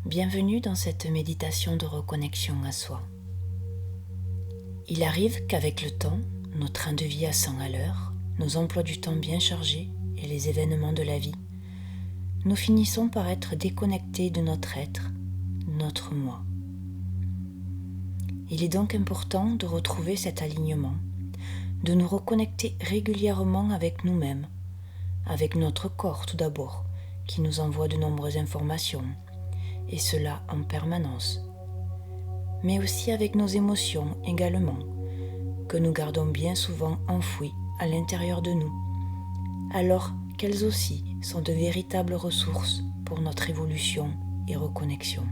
Bienvenue dans cette méditation de reconnexion à soi. Il arrive qu'avec le temps, nos trains de vie à 100 à l'heure, nos emplois du temps bien chargés et les événements de la vie, nous finissons par être déconnectés de notre être, notre moi. Il est donc important de retrouver cet alignement, de nous reconnecter régulièrement avec nous-mêmes, avec notre corps tout d'abord, qui nous envoie de nombreuses informations, et cela en permanence, mais aussi avec nos émotions également, que nous gardons bien souvent enfouies à l'intérieur de nous, alors qu'elles aussi sont de véritables ressources pour notre évolution et reconnexion.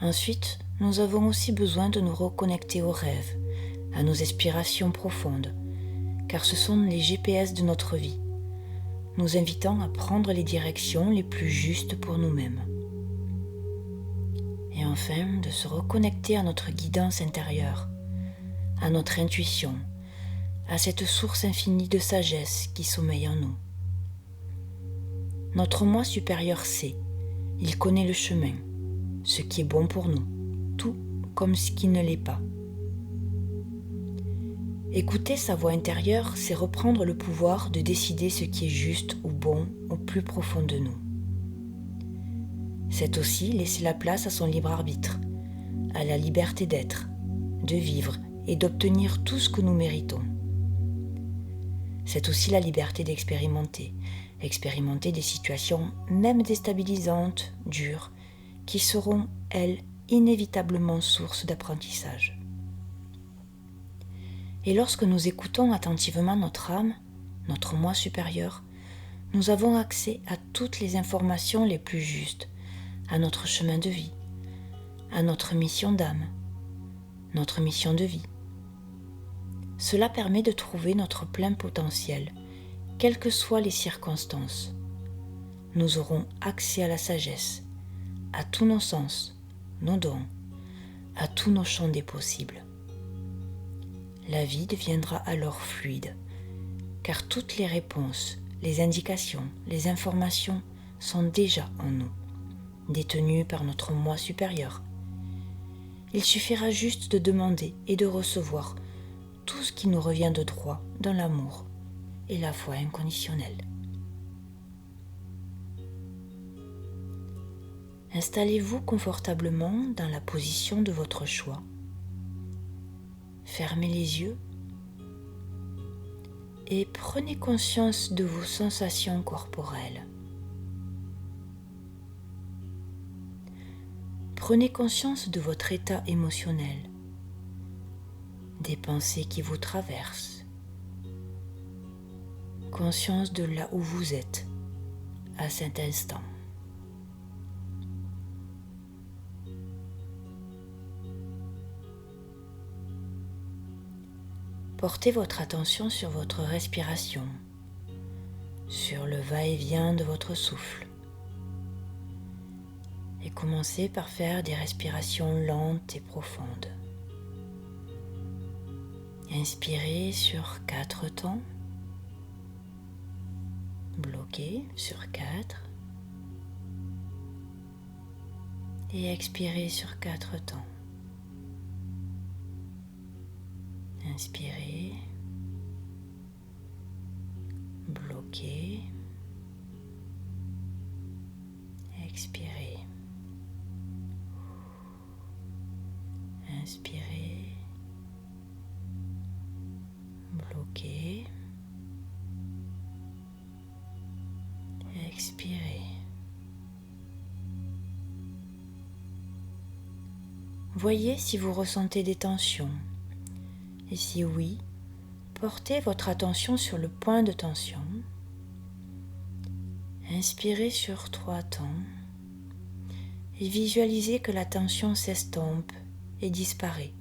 Ensuite, nous avons aussi besoin de nous reconnecter aux rêves, à nos aspirations profondes, car ce sont les GPS de notre vie, nous invitant à prendre les directions les plus justes pour nous-mêmes. Et enfin, de se reconnecter à notre guidance intérieure, à notre intuition, à cette source infinie de sagesse qui sommeille en nous. Notre moi supérieur sait, il connaît le chemin, ce qui est bon pour nous, tout comme ce qui ne l'est pas. Écouter sa voix intérieure, c'est reprendre le pouvoir de décider ce qui est juste ou bon au plus profond de nous. C'est aussi laisser la place à son libre arbitre, à la liberté d'être, de vivre et d'obtenir tout ce que nous méritons. C'est aussi la liberté d'expérimenter des situations même déstabilisantes, dures, qui seront, elles, inévitablement source d'apprentissage. Et lorsque nous écoutons attentivement notre âme, notre moi supérieur, nous avons accès à toutes les informations les plus justes, à notre chemin de vie, à notre mission d'âme, notre mission de vie. Cela permet de trouver notre plein potentiel, quelles que soient les circonstances. Nous aurons accès à la sagesse, à tous nos sens, nos dons, à tous nos champs des possibles. La vie deviendra alors fluide, car toutes les réponses, les indications, les informations sont déjà en nous, détenues par notre moi supérieur. Il suffira juste de demander et de recevoir tout ce qui nous revient de droit dans l'amour et la foi inconditionnelle. Installez-vous confortablement dans la position de votre choix. Fermez les yeux et prenez conscience de vos sensations corporelles. Prenez conscience de votre état émotionnel, des pensées qui vous traversent, conscience de là où vous êtes à cet instant. Portez votre attention sur votre respiration, sur le va-et-vient de votre souffle. Et commencez par faire des respirations lentes et profondes. Inspirez sur 4 temps. Bloquez sur 4. Et expirez sur 4 temps. Inspirez, bloquez, expirez, inspirez, bloquez, expirez. Voyez si vous ressentez des tensions. Et si oui, portez votre attention sur le point de tension. Inspirez sur 3 temps et visualisez que la tension s'estompe et disparaît.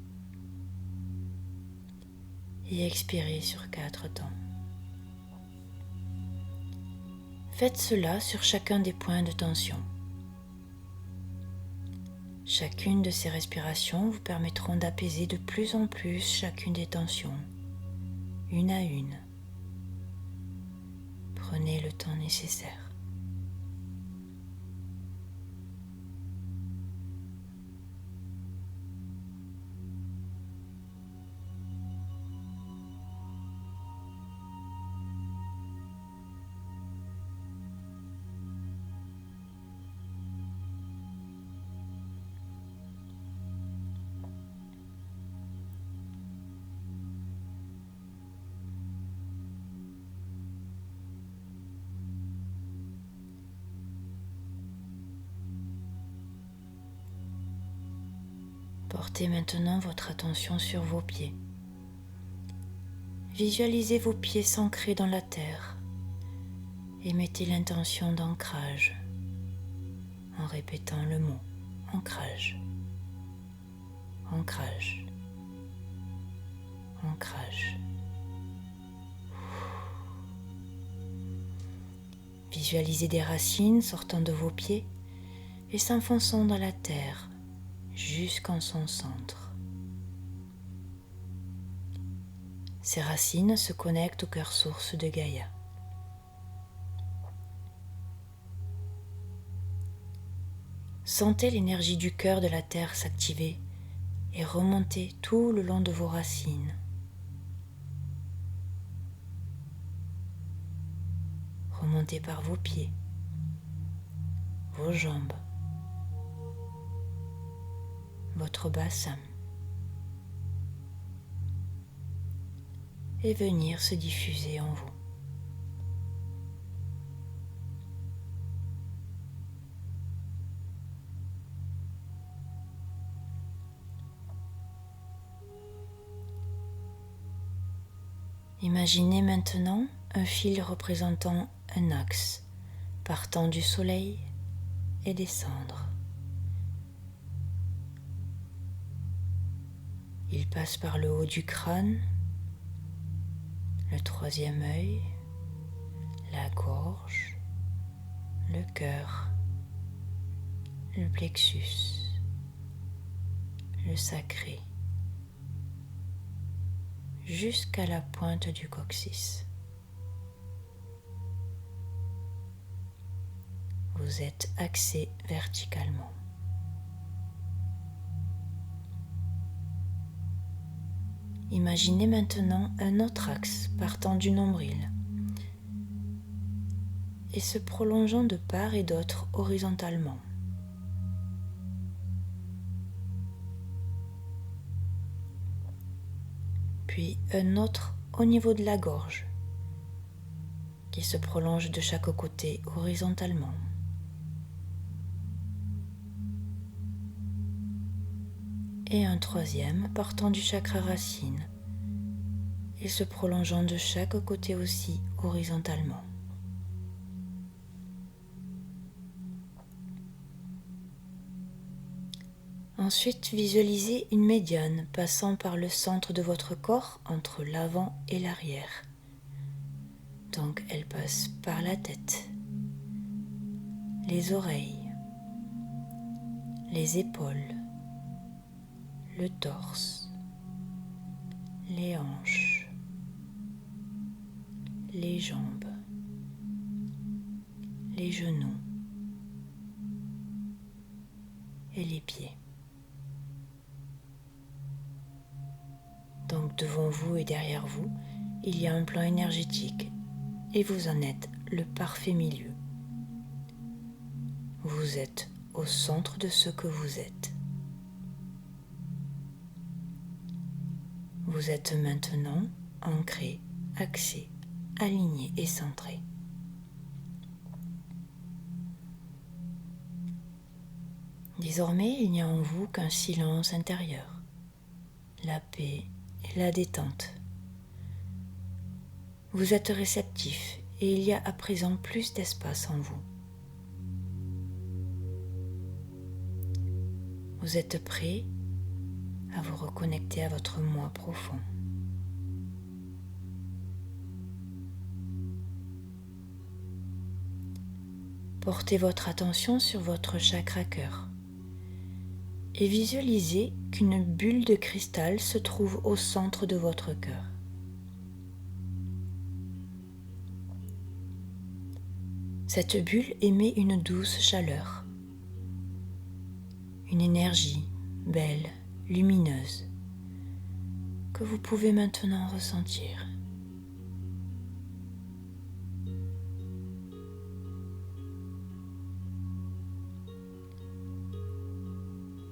Et expirez sur 4 temps. Faites cela sur chacun des points de tension. Chacune de ces respirations vous permettront d'apaiser de plus en plus chacune des tensions, une à une. Prenez le temps nécessaire. Portez maintenant votre attention sur vos pieds. Visualisez vos pieds s'ancrer dans la terre et mettez l'intention d'ancrage en répétant le mot ancrage, ancrage, ancrage. Visualisez des racines sortant de vos pieds et s'enfonçant dans la terre jusqu'en son centre. Ces racines se connectent au cœur source de Gaïa. Sentez l'énergie du cœur de la terre s'activer et remonter tout le long de vos racines. Remontez par vos pieds, vos jambes, votre bassin et venir se diffuser en vous. Imaginez maintenant un fil représentant un axe partant du soleil et descendre. Il passe par le haut du crâne, le troisième œil, la gorge, le cœur, le plexus, le sacré, jusqu'à la pointe du coccyx. Vous êtes axé verticalement. Imaginez maintenant un autre axe partant du nombril et se prolongeant de part et d'autre horizontalement. Puis un autre au niveau de la gorge qui se prolonge de chaque côté horizontalement. Et un troisième partant du chakra racine et se prolongeant de chaque côté aussi horizontalement. Ensuite, visualisez une médiane passant par le centre de votre corps entre l'avant et l'arrière. Donc elle passe par la tête, les oreilles, les épaules, le torse, les hanches, les jambes, les genoux et les pieds. Donc devant vous et derrière vous, il y a un plan énergétique et vous en êtes le parfait milieu. Vous êtes au centre de ce que vous êtes. Vous êtes maintenant ancré, axé, aligné et centré. Désormais, il n'y a en vous qu'un silence intérieur, la paix et la détente. Vous êtes réceptif et il y a à présent plus d'espace en vous. Vous êtes prêt à vous reconnecter à votre moi profond. Portez votre attention sur votre chakra cœur et visualisez qu'une bulle de cristal se trouve au centre de votre cœur. Cette bulle émet une douce chaleur, une énergie belle, lumineuse, que vous pouvez maintenant ressentir.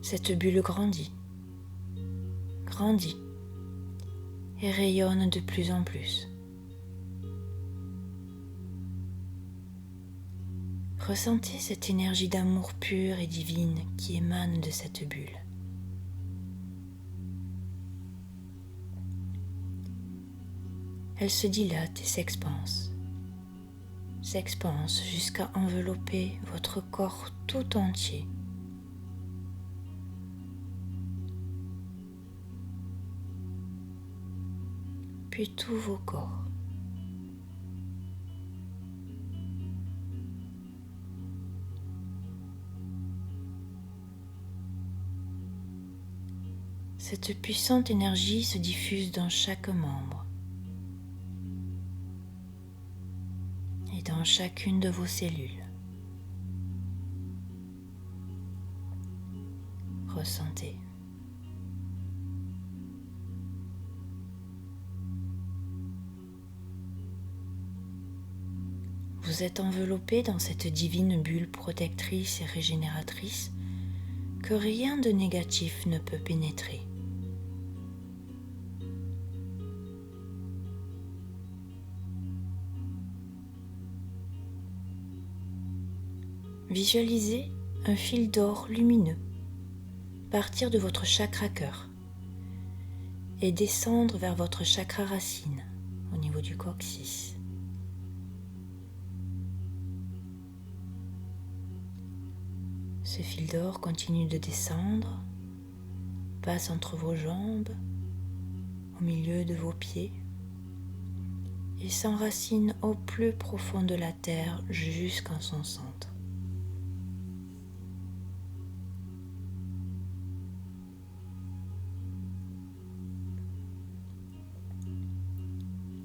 Cette bulle grandit et rayonne de plus en plus. Ressentez cette énergie d'amour pur et divine qui émane de cette bulle. elle se dilate et s'expanse jusqu'à envelopper votre corps tout entier. Puis tous vos corps. Cette puissante énergie se diffuse dans chaque membre et dans chacune de vos cellules. Ressentez. Vous êtes enveloppé dans cette divine bulle protectrice et régénératrice que rien de négatif ne peut pénétrer. Visualisez un fil d'or lumineux partir de votre chakra cœur et descendre vers votre chakra racine au niveau du coccyx. Ce fil d'or continue de descendre, passe entre vos jambes, au milieu de vos pieds et s'enracine au plus profond de la terre jusqu'en son centre.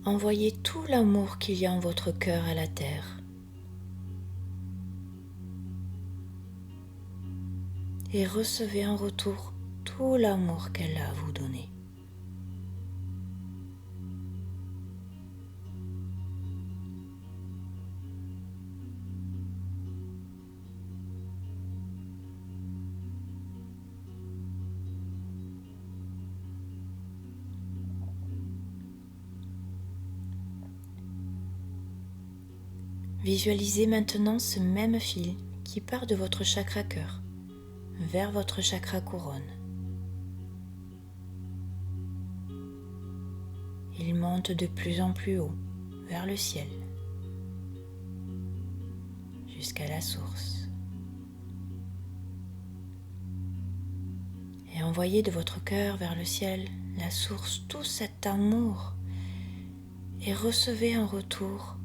Envoyez tout l'amour qu'il y a en votre cœur à la terre. Et recevez en retour tout l'amour qu'elle a à vous donner. Visualisez maintenant ce même fil qui part de votre chakra cœur vers votre chakra couronne. Il monte de plus en plus haut vers le ciel jusqu'à la source. Et envoyez de votre cœur vers le ciel, la source, tout cet amour et recevez en retour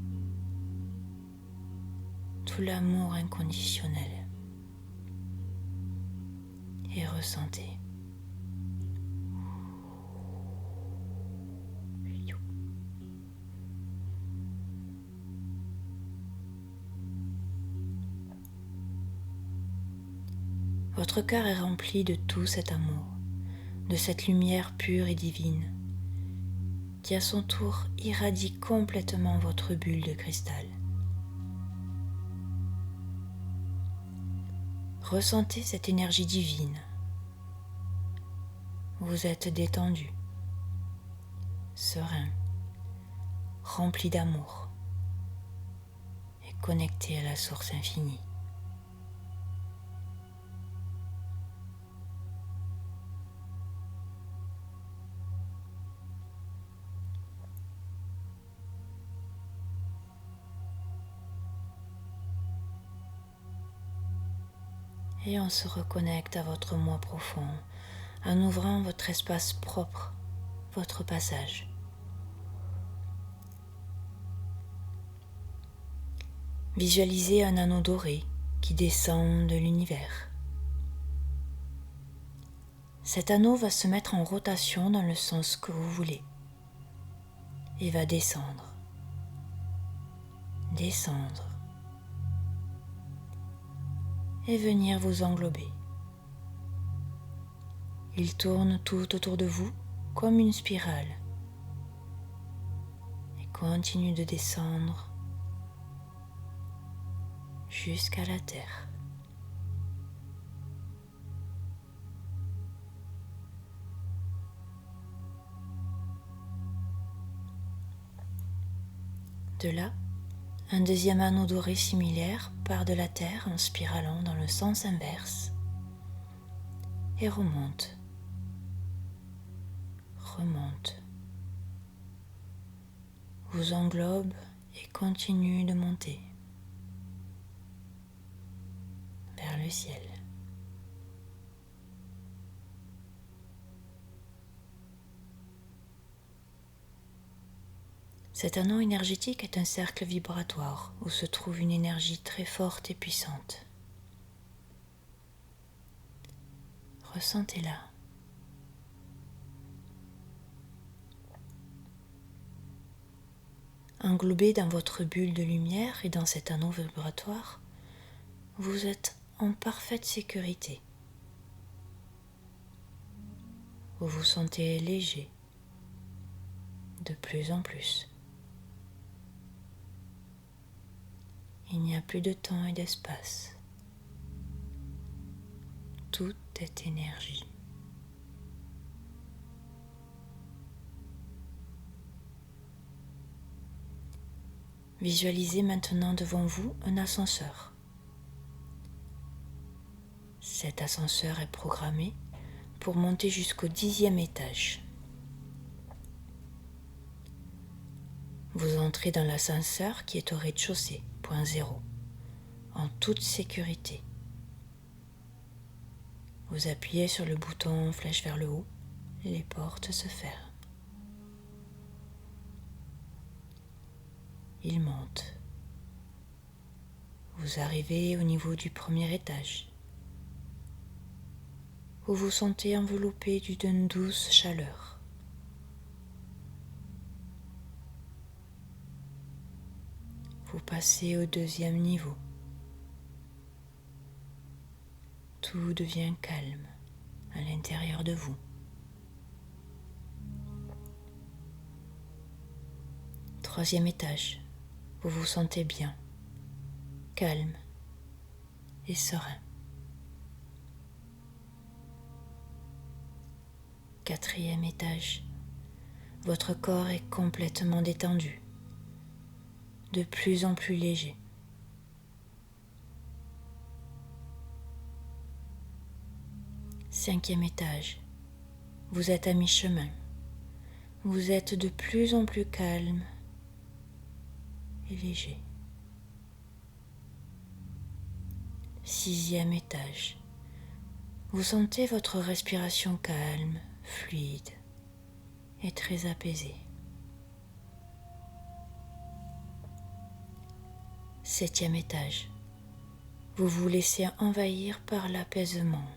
tout l'amour inconditionnel. Et ressentez. Votre cœur est rempli de tout cet amour, de cette lumière pure et divine, qui à son tour irradie complètement votre bulle de cristal. Ressentez cette énergie divine. Vous êtes détendu, serein, rempli d'amour et connecté à la source infinie. Et on se reconnecte à votre moi profond en ouvrant votre espace propre, votre passage. Visualisez un anneau doré qui descend de l'univers. Cet anneau va se mettre en rotation dans le sens que vous voulez et va descendre, descendre et venir vous englober. Il tourne tout autour de vous comme une spirale et continue de descendre jusqu'à la terre. De là, un deuxième anneau doré similaire part de la terre en spiralant dans le sens inverse et remonte, remonte, vous englobe et continue de monter vers le ciel. Cet anneau énergétique est un cercle vibratoire où se trouve une énergie très forte et puissante. Ressentez-la. Englobé dans votre bulle de lumière et dans cet anneau vibratoire, vous êtes en parfaite sécurité. Vous vous sentez léger, de plus en plus. Il n'y a plus de temps et d'espace. Tout est énergie. Visualisez maintenant devant vous un ascenseur. Cet ascenseur est programmé pour monter jusqu'au 10e étage. Vous entrez dans l'ascenseur qui est au rez-de-chaussée, point 0, en toute sécurité. Vous appuyez sur le bouton flèche vers le haut, les portes se ferment. Il monte. Vous arrivez au niveau du premier étage. Vous vous sentez enveloppé d'une douce chaleur. Vous passez au 2e niveau. Tout devient calme à l'intérieur de vous. 3e étage. Vous vous sentez bien, calme et serein. 4e étage. Votre corps est complètement détendu, de plus en plus léger. 5e étage. Vous êtes à mi-chemin. Vous êtes de plus en plus calme et léger. 6e étage. Vous sentez votre respiration calme, fluide et très apaisée. 7e étage. Vous vous laissez envahir par l'apaisement.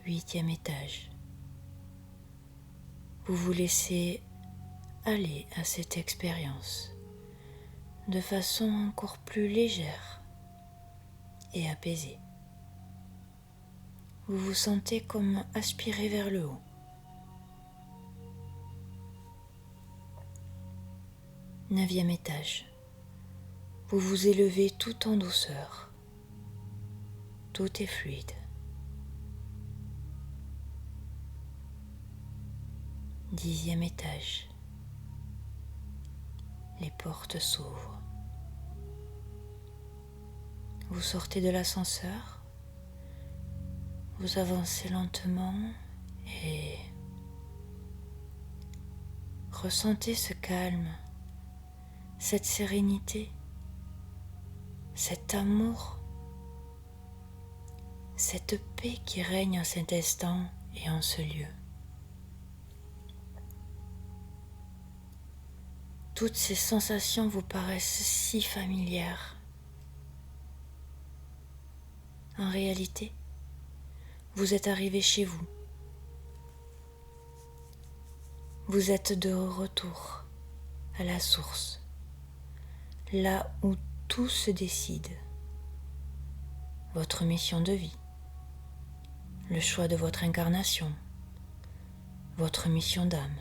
8e étage. Vous vous laissez aller à cette expérience de façon encore plus légère et apaisée. Vous vous sentez comme aspiré vers le haut. 9e étage. Vous vous élevez tout en douceur. Tout est fluide. 10e étage. Les portes s'ouvrent. Vous sortez de l'ascenseur. Vous avancez lentement et ressentez ce calme, cette sérénité, cet amour, cette paix qui règne en cet instant et en ce lieu. Toutes ces sensations vous paraissent si familières. En réalité, vous êtes arrivé chez vous. Vous êtes de retour à la source, là où tout se décide. Votre mission de vie, le choix de votre incarnation, votre mission d'âme.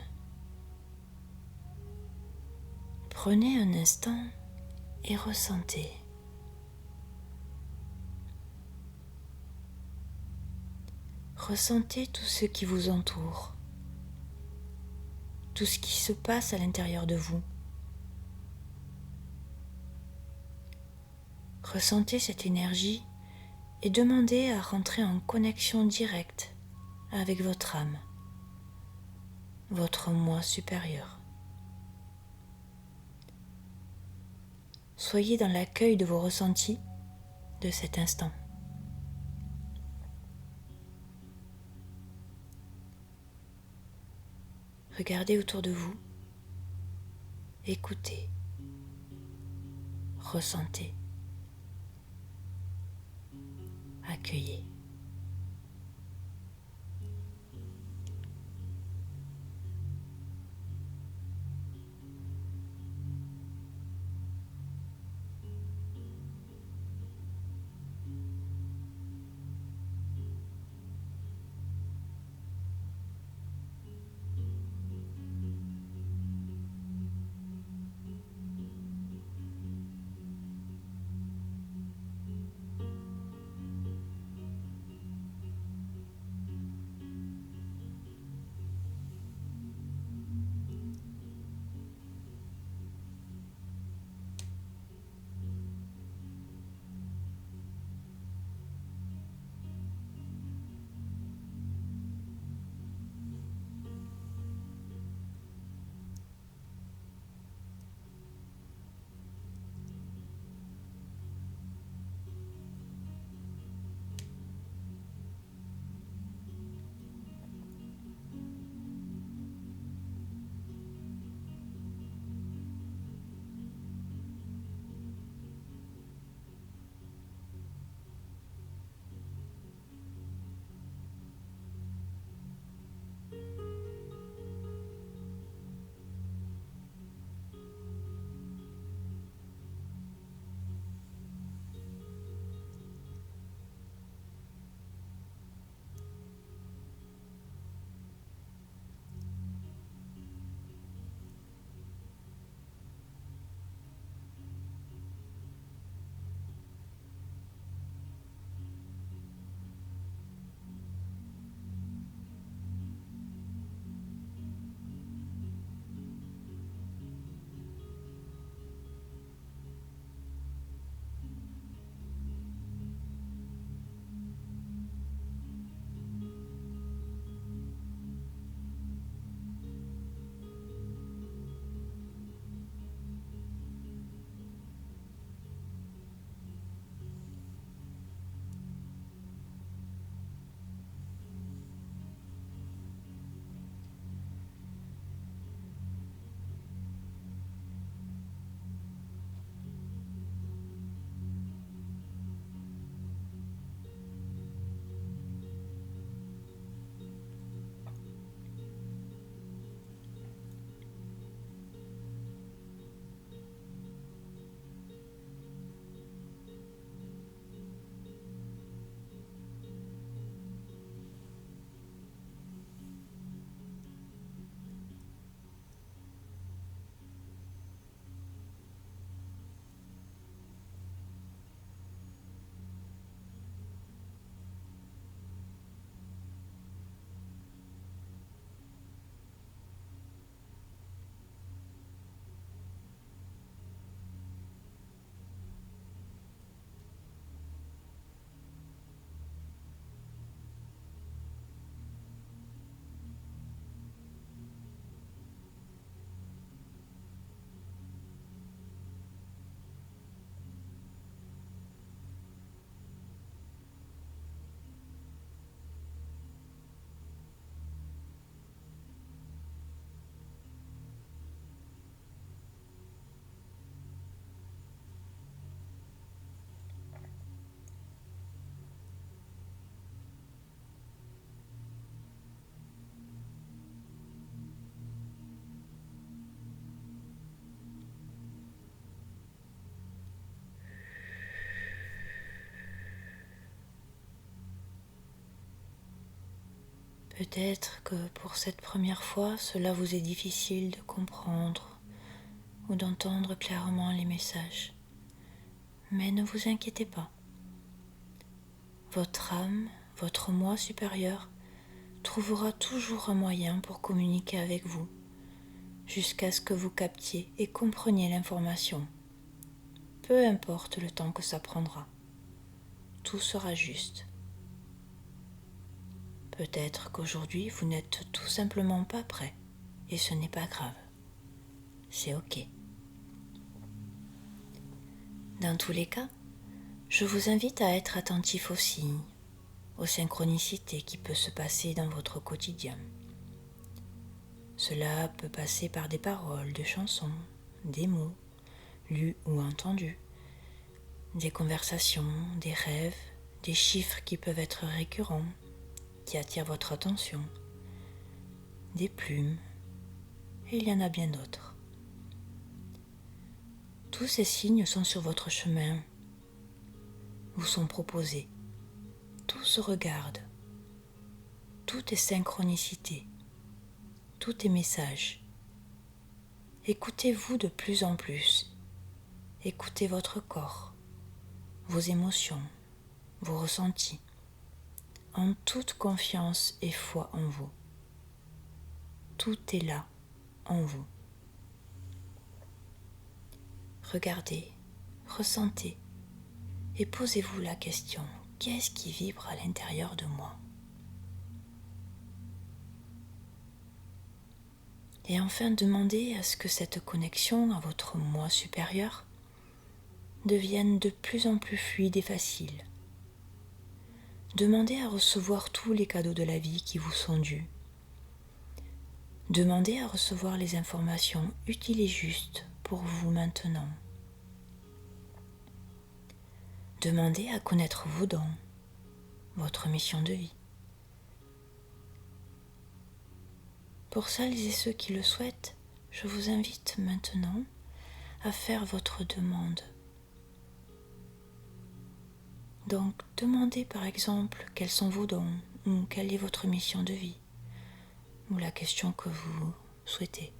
Prenez un instant et ressentez. Ressentez tout ce qui vous entoure, tout ce qui se passe à l'intérieur de vous. Ressentez cette énergie et demandez à rentrer en connexion directe avec votre âme, votre moi supérieur. Soyez dans l'accueil de vos ressentis de cet instant. Regardez autour de vous, écoutez, ressentez, accueillez. Peut-être que pour cette première fois, cela vous est difficile de comprendre ou d'entendre clairement les messages. Mais ne vous inquiétez pas. Votre âme, votre moi supérieur, trouvera toujours un moyen pour communiquer avec vous, jusqu'à ce que vous captiez et compreniez l'information, peu importe le temps que ça prendra. tout sera juste. Peut-être qu'aujourd'hui vous n'êtes tout simplement pas prêt et ce n'est pas grave. C'est ok. Dans tous les cas, je vous invite à être attentif aux signes, aux synchronicités qui peuvent se passer dans votre quotidien. Cela peut passer par des paroles de chansons, des mots, lus ou entendus, des conversations, des rêves, des chiffres qui peuvent être récurrents, qui attirent votre attention, des plumes, et il y en a bien d'autres. Tous ces signes sont sur votre chemin, vous sont proposés, tout se regarde, tout est synchronicité, tout est message. Écoutez-vous de plus en plus, écoutez votre corps, vos émotions, vos ressentis, en toute confiance et foi en vous. Tout est là, en vous. Regardez, ressentez et posez-vous la question, qu'est-ce qui vibre à l'intérieur de moi? Et enfin, demandez à ce que cette connexion à votre moi supérieur devienne de plus en plus fluide et facile. Demandez à recevoir tous les cadeaux de la vie qui vous sont dus. Demandez à recevoir les informations utiles et justes pour vous maintenant. Demandez à connaître vos dons, votre mission de vie. Pour celles et ceux qui le souhaitent, je vous invite maintenant à faire votre demande. Donc, demandez par exemple quels sont vos dons ou quelle est votre mission de vie ou la question que vous souhaitez.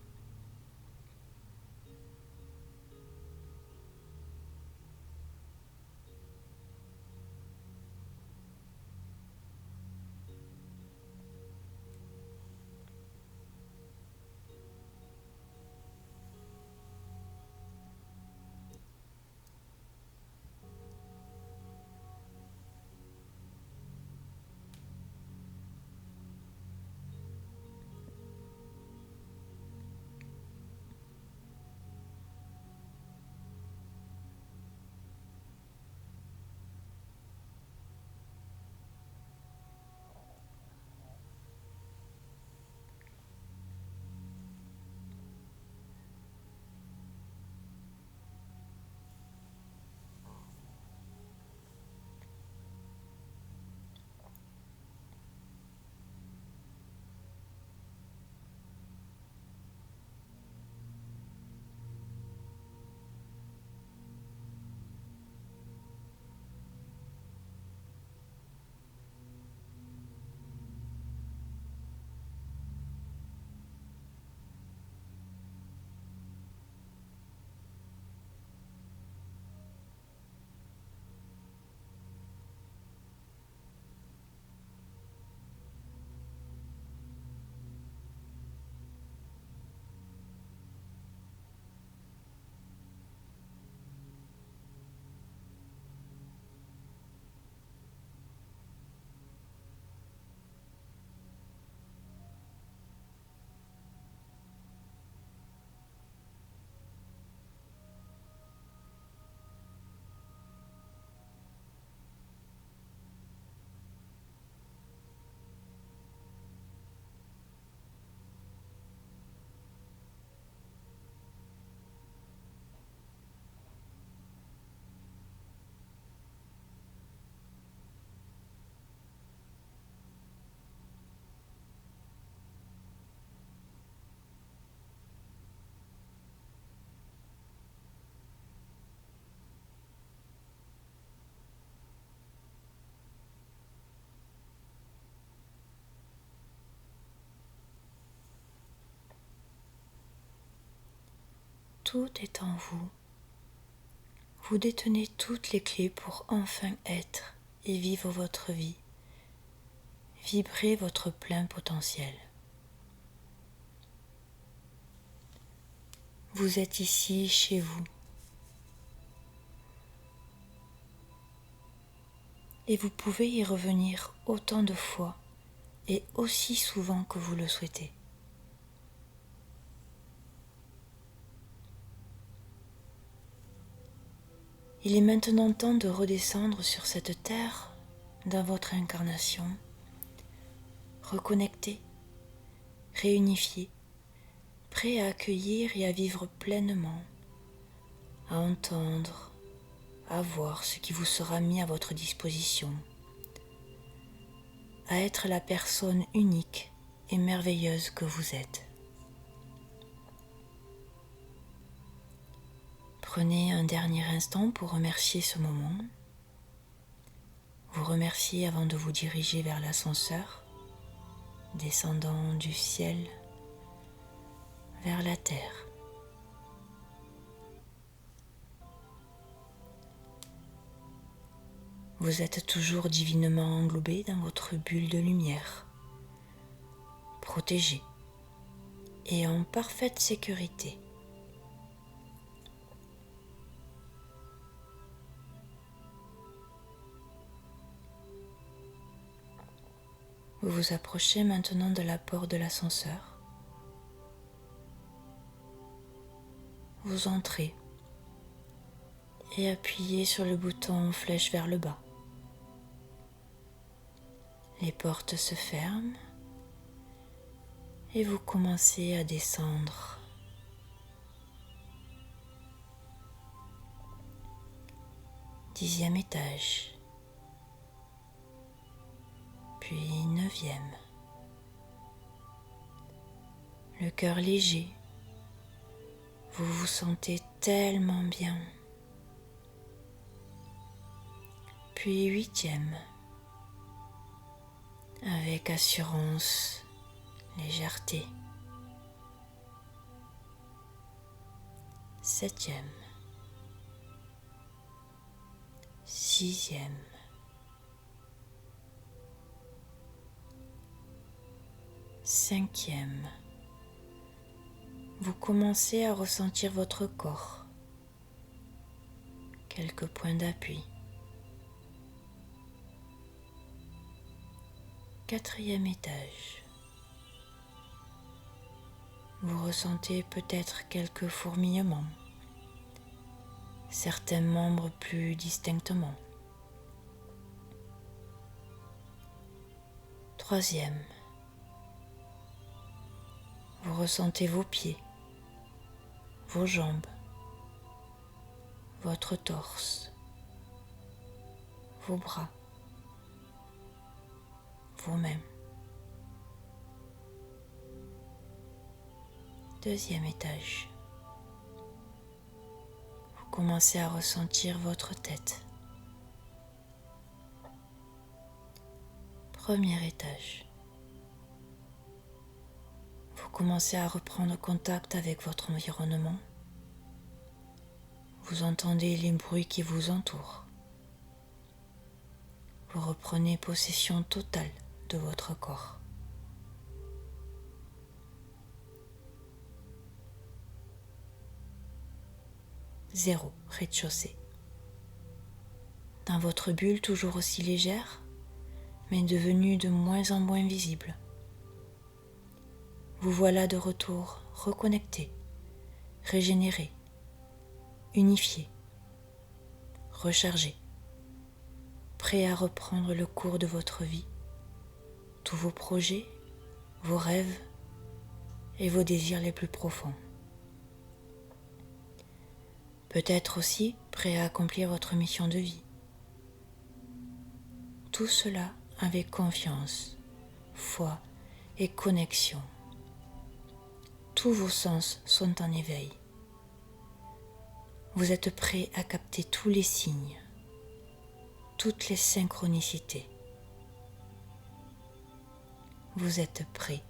Tout est en vous. Vous détenez toutes les clés pour enfin être et vivre votre vie. Vibrez votre plein potentiel. Vous êtes ici chez vous. et vous pouvez y revenir autant de fois et aussi souvent que vous le souhaitez. Il est maintenant temps de redescendre sur cette terre dans votre incarnation, reconnecté, réunifié, prêt à accueillir et à vivre pleinement, à entendre, à voir ce qui vous sera mis à votre disposition, à être la personne unique et merveilleuse que vous êtes. Prenez un dernier instant pour remercier ce moment. Vous remerciez avant de vous diriger vers l'ascenseur, descendant du ciel vers la terre. Vous êtes toujours divinement englobé dans votre bulle de lumière, protégé et en parfaite sécurité. Vous vous approchez maintenant de la porte de l'ascenseur. Vous entrez et appuyez sur le bouton flèche vers le bas. Les portes se ferment et vous commencez à descendre. 10e étage, puis 9e. Le cœur léger, vous vous sentez tellement bien. Puis 8e, avec assurance, légèreté. 7e, 6e, 5e. Vous commencez à ressentir votre corps, quelques points d'appui. 4e étage. Vous ressentez peut-être quelques fourmillements, certains membres plus distinctement. 3e. Vous ressentez vos pieds, vos jambes, votre torse, vos bras, vos mains. 2e étage. Vous commencez à ressentir votre tête. 1er étage. Vous commencez à reprendre contact avec votre environnement. Vous entendez les bruits qui vous entourent. Vous reprenez possession totale de votre corps. 0, rez-de-chaussée. Dans votre bulle toujours aussi légère, mais devenue de moins en moins visible. Vous voilà de retour, reconnecté, régénéré, unifié, rechargé, prêt à reprendre le cours de votre vie, tous vos projets, vos rêves et vos désirs les plus profonds. Peut-être aussi prêt à accomplir votre mission de vie. Tout cela avec confiance, foi et connexion. Tous vos sens sont en éveil. Vous êtes prêt à capter tous les signes, toutes les synchronicités. Vous êtes prêt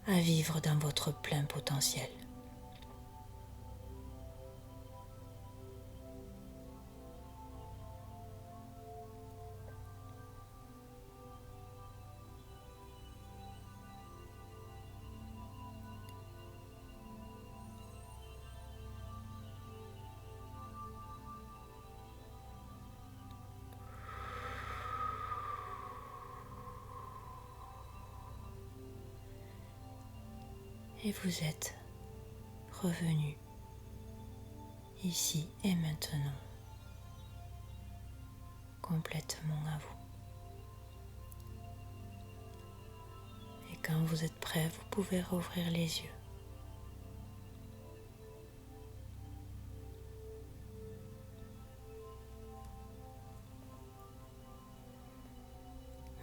à vivre dans votre plein potentiel. et vous êtes revenu ici et maintenant, complètement à vous. Et quand vous êtes prêt, vous pouvez rouvrir les yeux.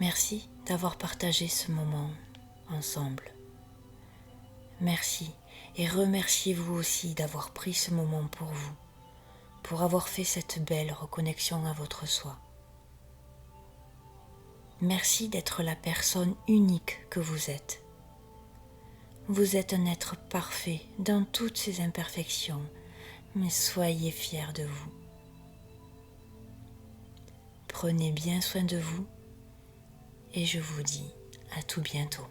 Merci d'avoir partagé ce moment ensemble. Merci et remerciez-vous aussi d'avoir pris ce moment pour vous, pour avoir fait cette belle reconnexion à votre soi. Merci d'être la personne unique que vous êtes. Vous êtes un être parfait dans toutes ses imperfections, mais soyez fiers de vous. Prenez bien soin de vous et je vous dis à tout bientôt.